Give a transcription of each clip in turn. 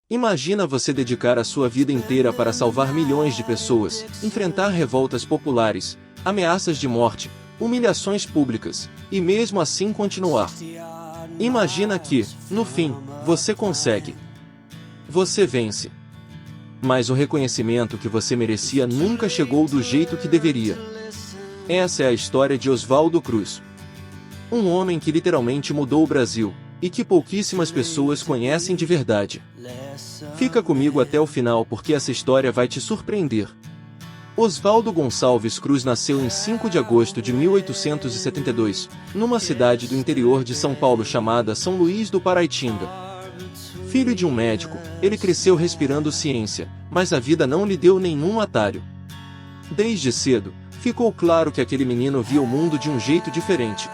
Imagina você dedicar a sua vida inteira para salvar milhões de pessoas, enfrentar revoltas populares, ameaças de morte, humilhações públicas, e mesmo assim continuar. Imagina que, no fim, você consegue. Você vence. Mas o reconhecimento que você merecia nunca chegou do jeito que deveria. Essa é a história de Oswaldo Cruz. Um homem que literalmente mudou o Brasil, e que pouquíssimas pessoas conhecem de verdade. Fica comigo até o final porque essa história vai te surpreender. Oswaldo Gonçalves Cruz nasceu em 5 de agosto de 1872, numa cidade do interior de São Paulo chamada São Luís do Paraitinga. Filho de um médico, ele cresceu respirando ciência, mas a vida não lhe deu nenhum atalho. Desde cedo, ficou claro que aquele menino via o mundo de um jeito diferente.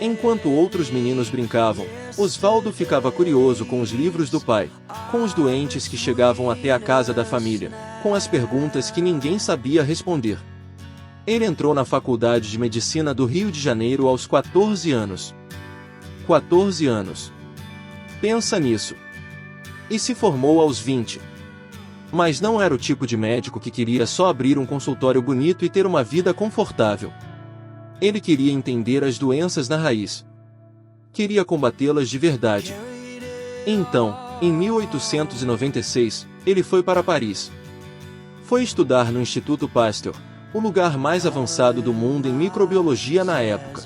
Enquanto outros meninos brincavam, Oswaldo ficava curioso com os livros do pai, com os doentes que chegavam até a casa da família, com as perguntas que ninguém sabia responder. Ele entrou na Faculdade de Medicina do Rio de Janeiro aos 14 anos. 14 anos. Pensa nisso. E se formou aos 20. Mas não era o tipo de médico que queria só abrir um consultório bonito e ter uma vida confortável. Ele queria entender as doenças na raiz. Queria combatê-las de verdade. Então, em 1896, ele foi para Paris. Foi estudar no Instituto Pasteur, o lugar mais avançado do mundo em microbiologia na época.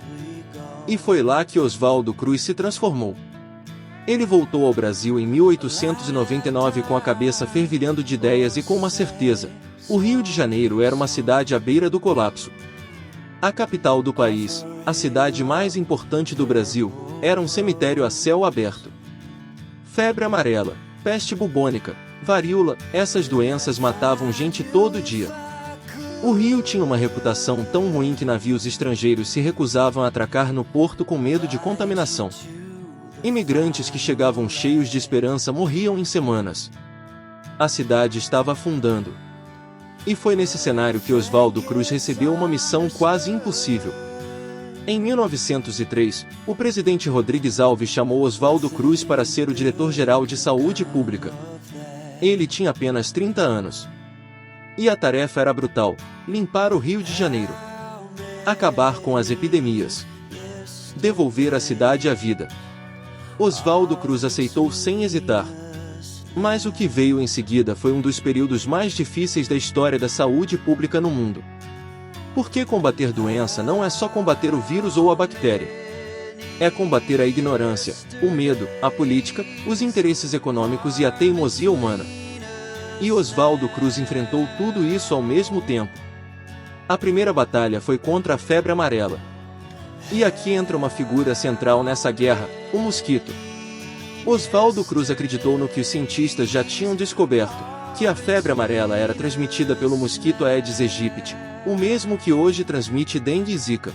E foi lá que Oswaldo Cruz se transformou. Ele voltou ao Brasil em 1899 com a cabeça fervilhando de ideias e com uma certeza: o Rio de Janeiro era uma cidade à beira do colapso. A capital do país, a cidade mais importante do Brasil, era um cemitério a céu aberto. Febre amarela, peste bubônica, varíola, essas doenças matavam gente todo dia. O Rio tinha uma reputação tão ruim que navios estrangeiros se recusavam a atracar no porto com medo de contaminação. Imigrantes que chegavam cheios de esperança morriam em semanas. A cidade estava afundando. E foi nesse cenário que Oswaldo Cruz recebeu uma missão quase impossível. Em 1903, o presidente Rodrigues Alves chamou Oswaldo Cruz para ser o diretor-geral de saúde pública. Ele tinha apenas 30 anos. E a tarefa era brutal: limpar o Rio de Janeiro. Acabar com as epidemias. Devolver à cidade a vida. Oswaldo Cruz aceitou sem hesitar. Mas o que veio em seguida foi um dos períodos mais difíceis da história da saúde pública no mundo. Porque combater doença não é só combater o vírus ou a bactéria. É combater a ignorância, o medo, a política, os interesses econômicos e a teimosia humana. E Oswaldo Cruz enfrentou tudo isso ao mesmo tempo. A primeira batalha foi contra a febre amarela. E aqui entra uma figura central nessa guerra: o mosquito. Oswaldo Cruz acreditou no que os cientistas já tinham descoberto, que a febre amarela era transmitida pelo mosquito Aedes aegypti, o mesmo que hoje transmite dengue e zika.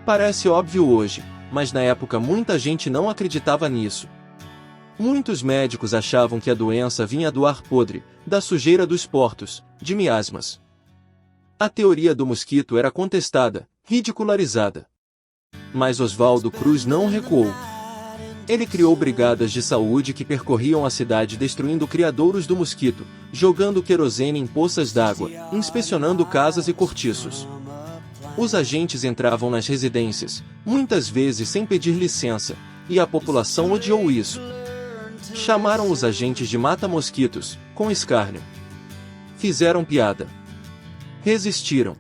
Parece óbvio hoje, mas na época muita gente não acreditava nisso. Muitos médicos achavam que a doença vinha do ar podre, da sujeira dos portos, de miasmas. A teoria do mosquito era contestada, ridicularizada. Mas Oswaldo Cruz não recuou. Ele criou brigadas de saúde que percorriam a cidade destruindo criadouros do mosquito, jogando querosene em poças d'água, inspecionando casas e cortiços. Os agentes entravam nas residências, muitas vezes sem pedir licença, e a população odiou isso. Chamaram os agentes de mata-mosquitos, com escárnio. Fizeram piada. Resistiram.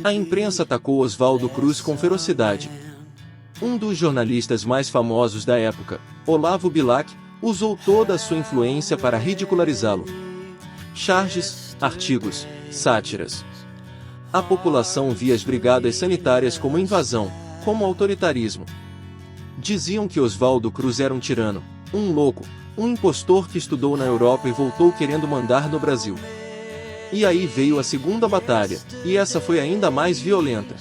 A imprensa atacou Oswaldo Cruz com ferocidade. Um dos jornalistas mais famosos da época, Olavo Bilac, usou toda a sua influência para ridicularizá-lo. Charges, artigos, sátiras. A população via as brigadas sanitárias como invasão, como autoritarismo. Diziam que Oswaldo Cruz era um tirano, um louco, um impostor que estudou na Europa e voltou querendo mandar no Brasil. E aí veio a segunda batalha, e essa foi ainda mais violenta.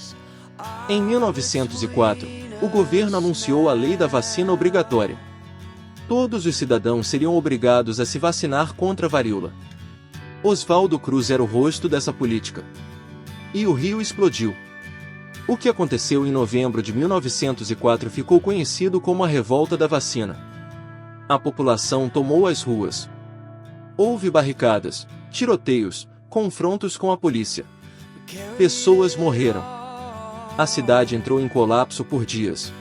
Em 1904, o governo anunciou a lei da vacina obrigatória. Todos os cidadãos seriam obrigados a se vacinar contra a varíola. Oswaldo Cruz era o rosto dessa política. E o Rio explodiu. O que aconteceu em novembro de 1904 ficou conhecido como a Revolta da Vacina. A população tomou as ruas. Houve barricadas, tiroteios, confrontos com a polícia. Pessoas morreram. A cidade entrou em colapso por dias.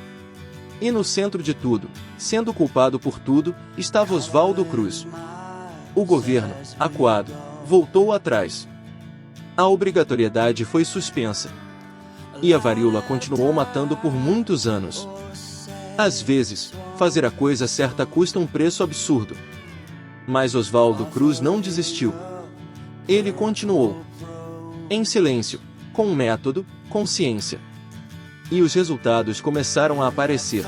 E no centro de tudo, sendo culpado por tudo, estava Oswaldo Cruz. O governo, acuado, voltou atrás. A obrigatoriedade foi suspensa. E a varíola continuou matando por muitos anos. Às vezes, fazer a coisa certa custa um preço absurdo. Mas Oswaldo Cruz não desistiu. Ele continuou. Em silêncio, com método, com ciência. E os resultados começaram a aparecer.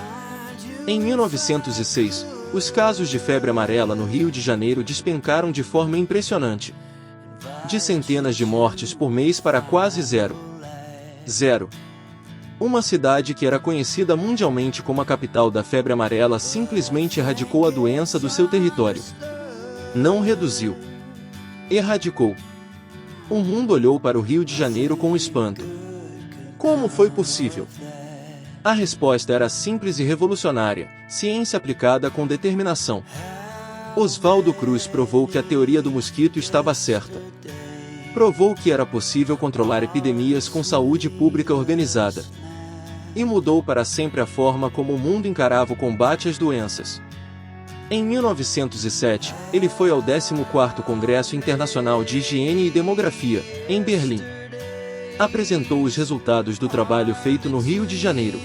Em 1906, os casos de febre amarela no Rio de Janeiro despencaram de forma impressionante. De centenas de mortes por mês para quase zero. Uma cidade que era conhecida mundialmente como a capital da febre amarela simplesmente erradicou a doença do seu território. Não reduziu. Erradicou. O mundo olhou para o Rio de Janeiro com espanto. Como foi possível? A resposta era simples e revolucionária: ciência aplicada com determinação. Oswaldo Cruz provou que a teoria do mosquito estava certa. Provou que era possível controlar epidemias com saúde pública organizada. E mudou para sempre a forma como o mundo encarava o combate às doenças. Em 1907, ele foi ao 14º Congresso Internacional de Higiene e Demografia, em Berlim. Apresentou os resultados do trabalho feito no Rio de Janeiro.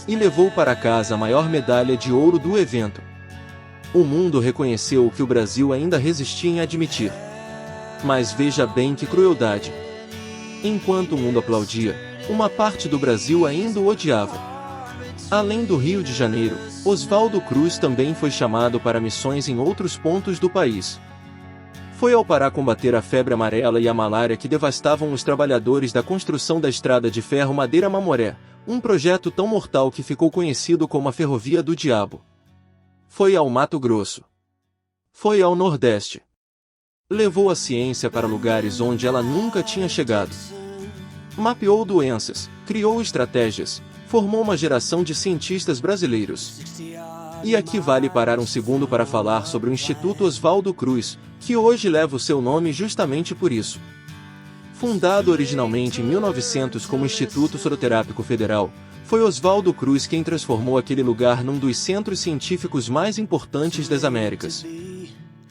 E levou para casa a maior medalha de ouro do evento. O mundo reconheceu o que o Brasil ainda resistia em admitir. Mas veja bem que crueldade. Enquanto o mundo aplaudia, uma parte do Brasil ainda o odiava. Além do Rio de Janeiro, Oswaldo Cruz também foi chamado para missões em outros pontos do país. Foi ao Pará combater a febre amarela e a malária que devastavam os trabalhadores da construção da estrada de ferro Madeira-Mamoré, um projeto tão mortal que ficou conhecido como a Ferrovia do Diabo. Foi ao Mato Grosso. Foi ao Nordeste. Levou a ciência para lugares onde ela nunca tinha chegado. Mapeou doenças, criou estratégias, formou uma geração de cientistas brasileiros. E aqui vale parar um segundo para falar sobre o Instituto Oswaldo Cruz, que hoje leva o seu nome justamente por isso. Fundado originalmente em 1900 como Instituto Soroterápico Federal, foi Oswaldo Cruz quem transformou aquele lugar num dos centros científicos mais importantes das Américas.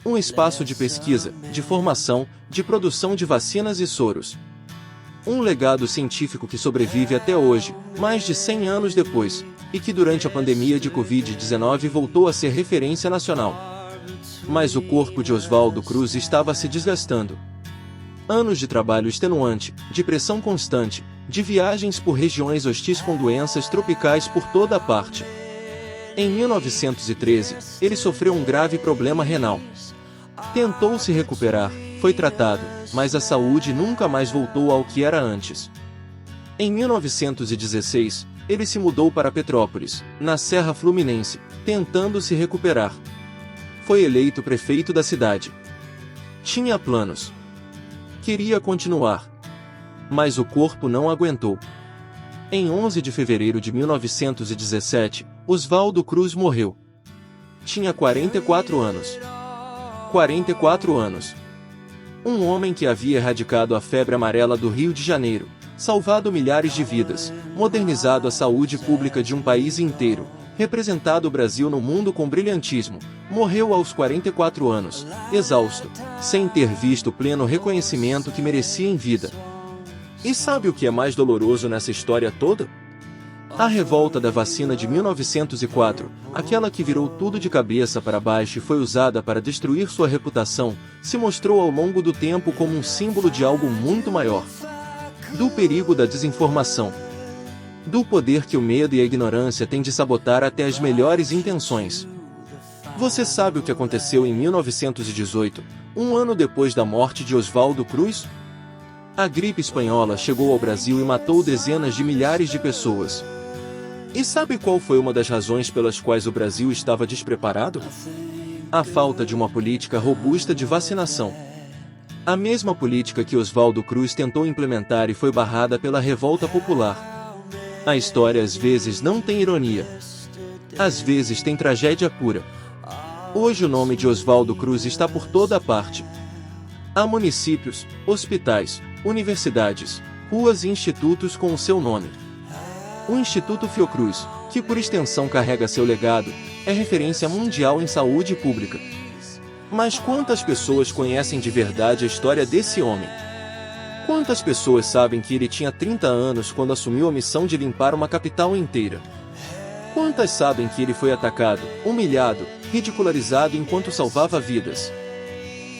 Um espaço de pesquisa, de formação, de produção de vacinas e soros. Um legado científico que sobrevive até hoje, mais de 100 anos depois, e que durante a pandemia de Covid-19 voltou a ser referência nacional. Mas o corpo de Oswaldo Cruz estava se desgastando. Anos de trabalho extenuante, de pressão constante, de viagens por regiões hostis com doenças tropicais por toda a parte. Em 1913, ele sofreu um grave problema renal. Tentou se recuperar, foi tratado, mas a saúde nunca mais voltou ao que era antes. Em 1916, ele se mudou para Petrópolis, na Serra Fluminense, tentando se recuperar. Foi eleito prefeito da cidade. Tinha planos. Queria continuar. Mas o corpo não aguentou. Em 11 de fevereiro de 1917, Oswaldo Cruz morreu. Tinha 44 anos. 44 anos. Um homem que havia erradicado a febre amarela do Rio de Janeiro, salvado milhares de vidas, modernizado a saúde pública de um país inteiro, representado o Brasil no mundo com brilhantismo, morreu aos 44 anos, exausto, sem ter visto o pleno reconhecimento que merecia em vida. E sabe o que é mais doloroso nessa história toda? A revolta da vacina de 1904, aquela que virou tudo de cabeça para baixo e foi usada para destruir sua reputação, se mostrou ao longo do tempo como um símbolo de algo muito maior. Do perigo da desinformação. Do poder que o medo e a ignorância têm de sabotar até as melhores intenções. Você sabe o que aconteceu em 1918, um ano depois da morte de Oswaldo Cruz? A gripe espanhola chegou ao Brasil e matou dezenas de milhares de pessoas. E sabe qual foi uma das razões pelas quais o Brasil estava despreparado? A falta de uma política robusta de vacinação. A mesma política que Oswaldo Cruz tentou implementar e foi barrada pela revolta popular. A história às vezes não tem ironia. Às vezes tem tragédia pura. Hoje o nome de Oswaldo Cruz está por toda a parte. Há municípios, hospitais, universidades, ruas e institutos com o seu nome. O Instituto Fiocruz, que por extensão carrega seu legado, é referência mundial em saúde pública. Mas quantas pessoas conhecem de verdade a história desse homem? Quantas pessoas sabem que ele tinha 30 anos quando assumiu a missão de limpar uma capital inteira? Quantas sabem que ele foi atacado, humilhado, ridicularizado enquanto salvava vidas?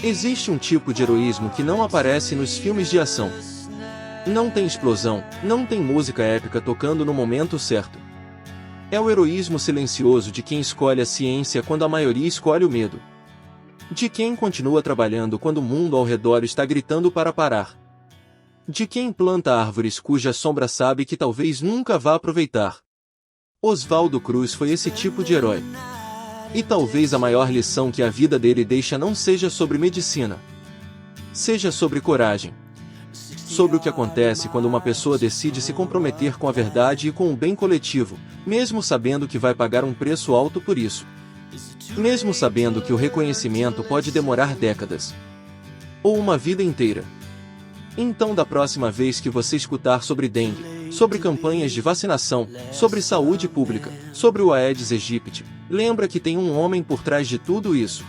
Existe um tipo de heroísmo que não aparece nos filmes de ação. Não tem explosão, não tem música épica tocando no momento certo. É o heroísmo silencioso de quem escolhe a ciência quando a maioria escolhe o medo. De quem continua trabalhando quando o mundo ao redor está gritando para parar. De quem planta árvores cuja sombra sabe que talvez nunca vá aproveitar. Oswaldo Cruz foi esse tipo de herói. E talvez a maior lição que a vida dele deixa não seja sobre medicina. Seja sobre coragem. Sobre o que acontece quando uma pessoa decide se comprometer com a verdade e com o bem coletivo, mesmo sabendo que vai pagar um preço alto por isso. Mesmo sabendo que o reconhecimento pode demorar décadas. Ou uma vida inteira. Então, da próxima vez que você escutar sobre dengue, sobre campanhas de vacinação, sobre saúde pública, sobre o Aedes aegypti, lembra que tem um homem por trás de tudo isso.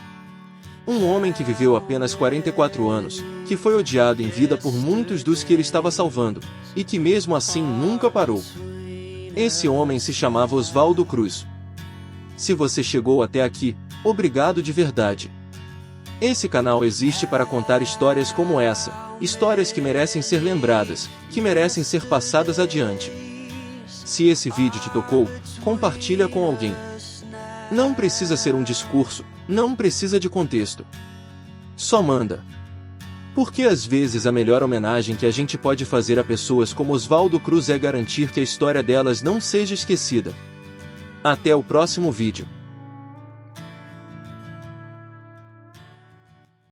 Um homem que viveu apenas 44 anos, que foi odiado em vida por muitos dos que ele estava salvando, e que mesmo assim nunca parou. Esse homem se chamava Oswaldo Cruz. Se você chegou até aqui, obrigado de verdade. Esse canal existe para contar histórias como essa, histórias que merecem ser lembradas, que merecem ser passadas adiante. Se esse vídeo te tocou, compartilha com alguém. Não precisa ser um discurso, não precisa de contexto. Só manda. Porque às vezes a melhor homenagem que a gente pode fazer a pessoas como Oswaldo Cruz é garantir que a história delas não seja esquecida. Até o próximo vídeo.